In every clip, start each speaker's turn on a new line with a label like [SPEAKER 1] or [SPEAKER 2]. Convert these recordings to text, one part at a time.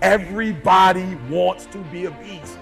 [SPEAKER 1] Everybody wants to be a beast.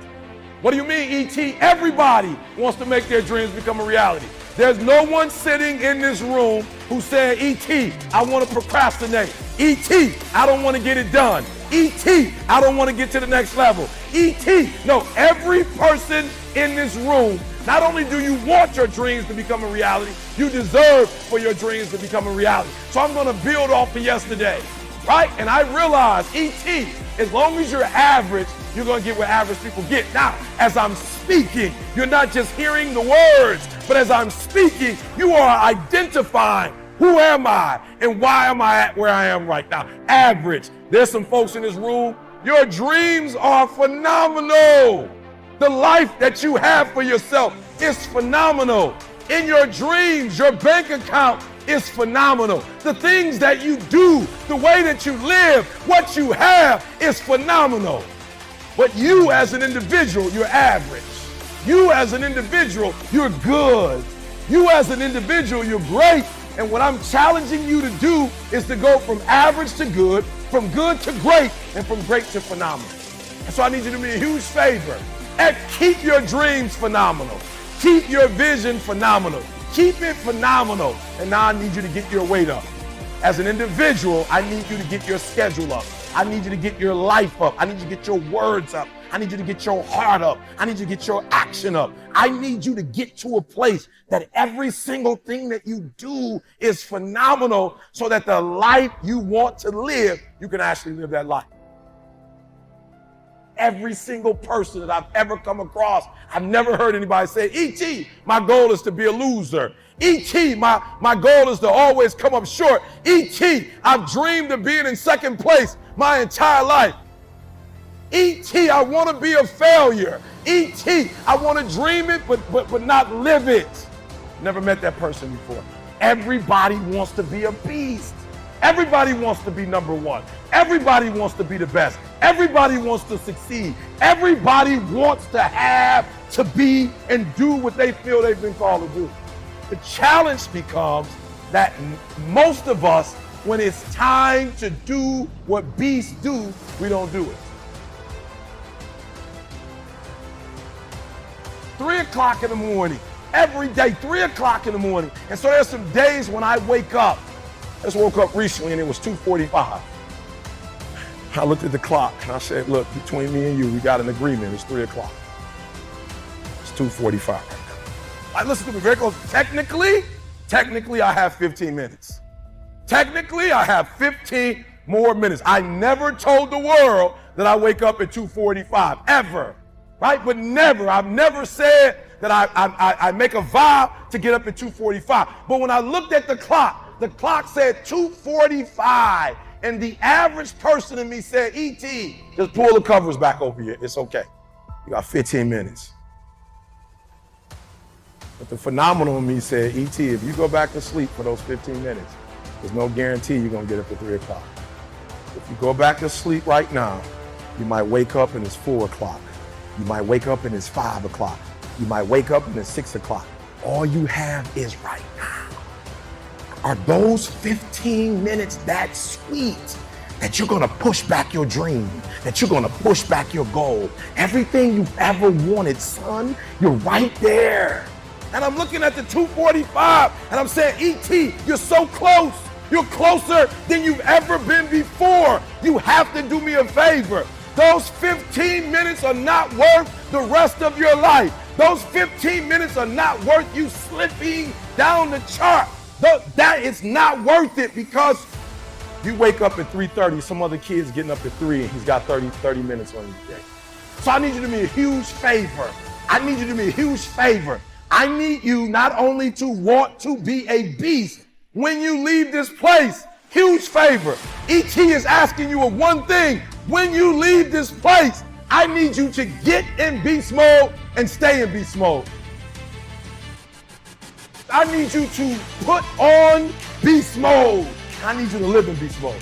[SPEAKER 1] What do you mean, E.T.? Everybody wants to make their dreams become a reality. There's no one sitting in this room who said, E.T., I want to procrastinate. E.T., I don't want to get it done. E.T., I don't want to get to the next level. E.T., no, every person in this room, not only do you want your dreams to become a reality, you deserve for your dreams to become a reality. So I'm going to build off of yesterday, right? And I realized, E.T., as long as you're average, you're going to get what average people get. Now, as I'm speaking, you're not just hearing the words, but as I'm speaking, you are identifying who am I and why am I at where I am right now. Average. There's some folks in this room, your dreams are phenomenal. The life that you have for yourself is phenomenal. In your dreams, your bank account is phenomenal. The things that you do, the way that you live, what you have is phenomenal. But you as an individual, you're average. You as an individual, you're good. You as an individual, you're great. And what I'm challenging you to do is to go from average to good, from good to great, and from great to phenomenal. And so I need you to do me a huge favor and keep your dreams phenomenal. Keep your vision phenomenal. Keep it phenomenal. And now I need you to get your weight up. As an individual, I need you to get your schedule up. I need you to get your life up. I need you to get your words up. I need you to get your heart up. I need you to get your action up. I need you to get to a place that every single thing that you do is phenomenal so that the life you want to live, you can actually live that life. Every single person that I've ever come across, I've never heard anybody say, E.T., my goal is to be a loser. E.T., my goal is to always come up short. E.T., I've dreamed of being in second place my entire life. E.T., I want to be a failure. E.T., I want to dream it, but not live it. Never met that person before. Everybody wants to be a beast. Everybody wants to be number one. Everybody wants to be the best. Everybody wants to succeed. Everybody wants to have, to be, and do what they feel they've been called to do. The challenge becomes that most of us, when it's time to do what beasts do, we don't do it. 3 o'clock in the morning, every day, 3 o'clock in the morning. And so there's some days when I wake up. I just woke up recently and it was 2:45. I looked at the clock and I said, look, between me and you, we got an agreement. It's 3 o'clock. It's 2:45 right now. Right, listen to me very close. Technically, I have 15 minutes. Technically, I have 15 more minutes. I never told the world that I wake up at 2:45, ever, right? But never, I've never said that I make a vow to get up at 2:45. But when I looked at the clock said 2:45, and the average person in me said, E.T., just pull the covers back over here. It's okay. You got 15 minutes. But the phenomenal in me said, E.T., if you go back to sleep for those 15 minutes, there's no guarantee you're going to get up at 3 o'clock. If you go back to sleep right now, you might wake up and it's 4 o'clock. You might wake up and it's 5 o'clock. You might wake up and it's 6 o'clock. All you have is right now. Are those 15 minutes that sweet that you're gonna push back your dream, that you're gonna push back your goal? Everything you've ever wanted, son, you're right there. And I'm looking at the 2:45 and I'm saying, E.T., you're so close. You're closer than you've ever been before. You have to do me a favor. Those 15 minutes are not worth the rest of your life. Those 15 minutes are not worth you slipping down the chart. That is not worth it, because you wake up at 3:30, some other kid's getting up at 3 and he's got 30 minutes on his day. So I need you to do me a huge favor. I need you not only to want to be a beast when you leave this place. Huge favor. E.T. is asking you of one thing. When you leave this place, I need you to get in beast mode and stay in beast mode. I need you to put on beast mode. I need you to live in beast mode.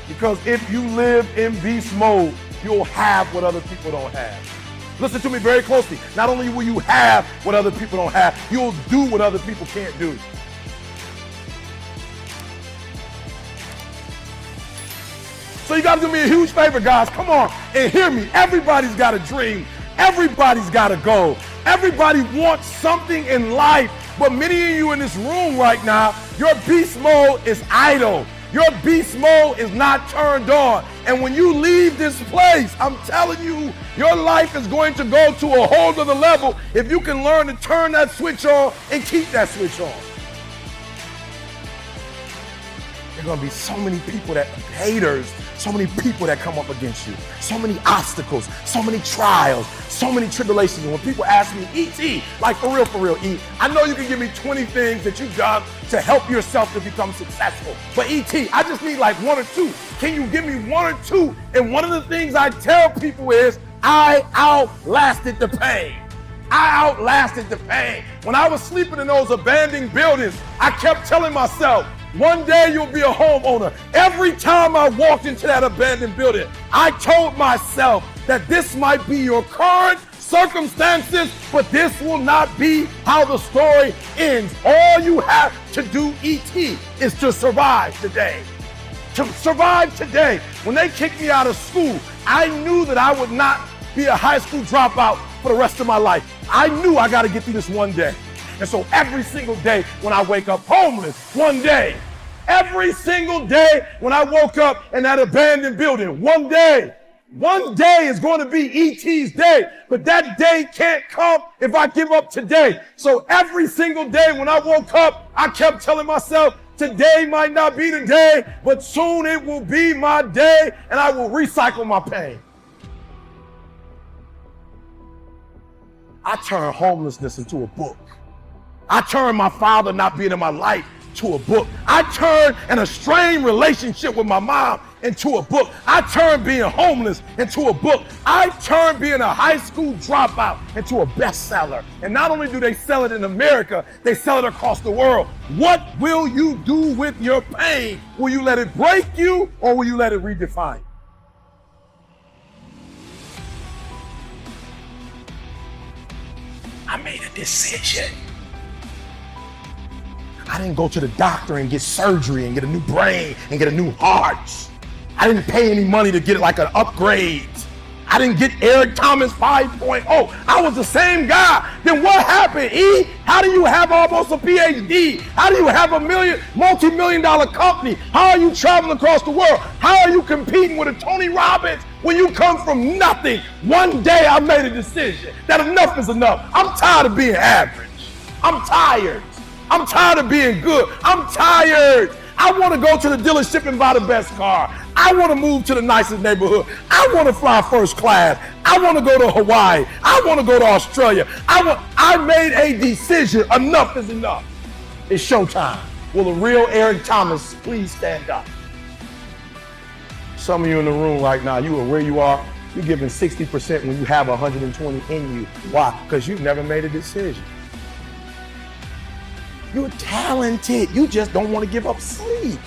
[SPEAKER 1] Because if you live in beast mode, you'll have what other people don't have. Listen to me very closely. Not only will you have what other people don't have, you'll do what other people can't do. So you gotta do me a huge favor, guys. Come on and hear me. Everybody's got a dream. Everybody's got a goal. Everybody wants something in life. But many of you in this room right now, your beast mode is idle. Your beast mode is not turned on. And when you leave this place, I'm telling you, your life is going to go to a whole other level if you can learn to turn that switch on and keep that switch on. There are going to be so many people that are haters, so many people that come up against you, so many obstacles, so many trials, so many tribulations. And when people ask me, E.T., like for real, E, I know you can give me 20 things that you've done to help yourself to become successful. But E.T., I just need like one or two. Can you give me one or two? And one of the things I tell people is, I outlasted the pain. I outlasted the pain. When I was sleeping in those abandoned buildings, I kept telling myself, one day you'll be a homeowner. Every time I walked into that abandoned building, I told myself that this might be your current circumstances, but this will not be how the story ends. All you have to do, E.T., is to survive today. To survive today. When they kicked me out of school, I knew that I would not be a high school dropout for the rest of my life. I knew I got to get through this one day. And so every single day when I wake up homeless, one day, every single day when I woke up in that abandoned building, one day is going to be E.T.'s day, but that day can't come if I give up today. So every single day when I woke up, I kept telling myself, today might not be the day, but soon it will be my day, and I will recycle my pain. I turned homelessness into a book. I turned my father not being in my life to a book. I turned an estranged relationship with my mom into a book. I turned being homeless into a book. I turned being a high school dropout into a bestseller. And not only do they sell it in America, they sell it across the world. What will you do with your pain? Will you let it break you, or will you let it redefine you? I made a decision. I didn't go to the doctor and get surgery and get a new brain and get a new heart. I didn't pay any money to get like an upgrade. I didn't get Eric Thomas 5.0. I was the same guy. Then what happened, E? How do you have almost a PhD? How do you have a multi-million-dollar company? How are you traveling across the world? How are you competing with a Tony Robbins when you come from nothing? One day I made a decision that enough is enough. I'm tired of being average. I'm tired. I'm tired of being good. I'm tired. I want to go to the dealership and buy the best car. I want to move to the nicest neighborhood. I want to fly first class. I want to go to Hawaii. I want to go to Australia. I made a decision. Enough is enough. It's showtime. Will a real Eric Thomas please stand up? Some of you in the room right now, you are where you are. You're giving 60% when you have 120 in you. Why? Because you've never made a decision. You're talented. You just don't want to give up sleep.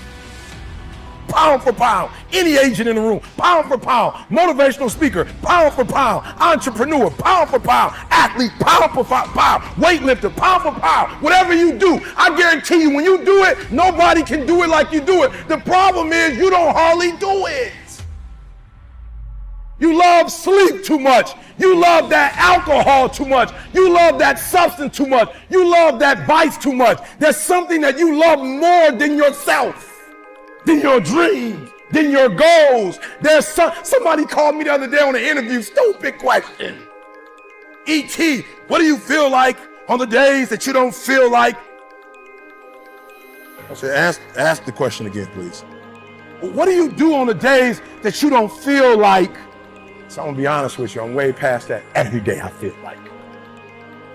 [SPEAKER 1] Pound for pound, any agent in the room, pound for pound, motivational speaker, pound for pound, entrepreneur, pound for pound, athlete, pound for pound, weightlifter, pound for pound, whatever you do, I guarantee you when you do it, nobody can do it like you do it. The problem is you don't hardly do it. You love sleep too much. You love that alcohol too much. You love that substance too much. You love that vice too much. There's something that you love more than yourself, than your dreams, than your goals. There's somebody called me the other day on an interview, stupid question. E.T., what do you feel like on the days that you don't feel like? I said, ask the question again, please. What do you do on the days that you don't feel like? So I'm gonna be honest with you, I'm way past that. Every day I feel like.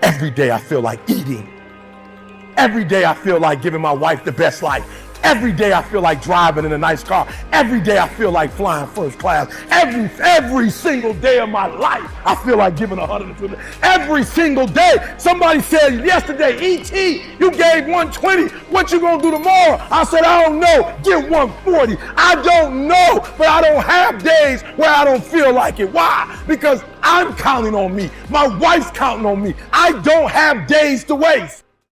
[SPEAKER 1] Every day I feel like eating. Every day I feel like giving my wife the best life. Every day I feel like driving in a nice car. Every day I feel like flying first class. Every single day of my life, I feel like giving 150. Every single day. Somebody said yesterday, E.T., you gave 120. What you gonna do tomorrow? I said, I don't know. Give 140. I don't know, but I don't have days where I don't feel like it. Why? Because I'm counting on me. My wife's counting on me. I don't have days to waste.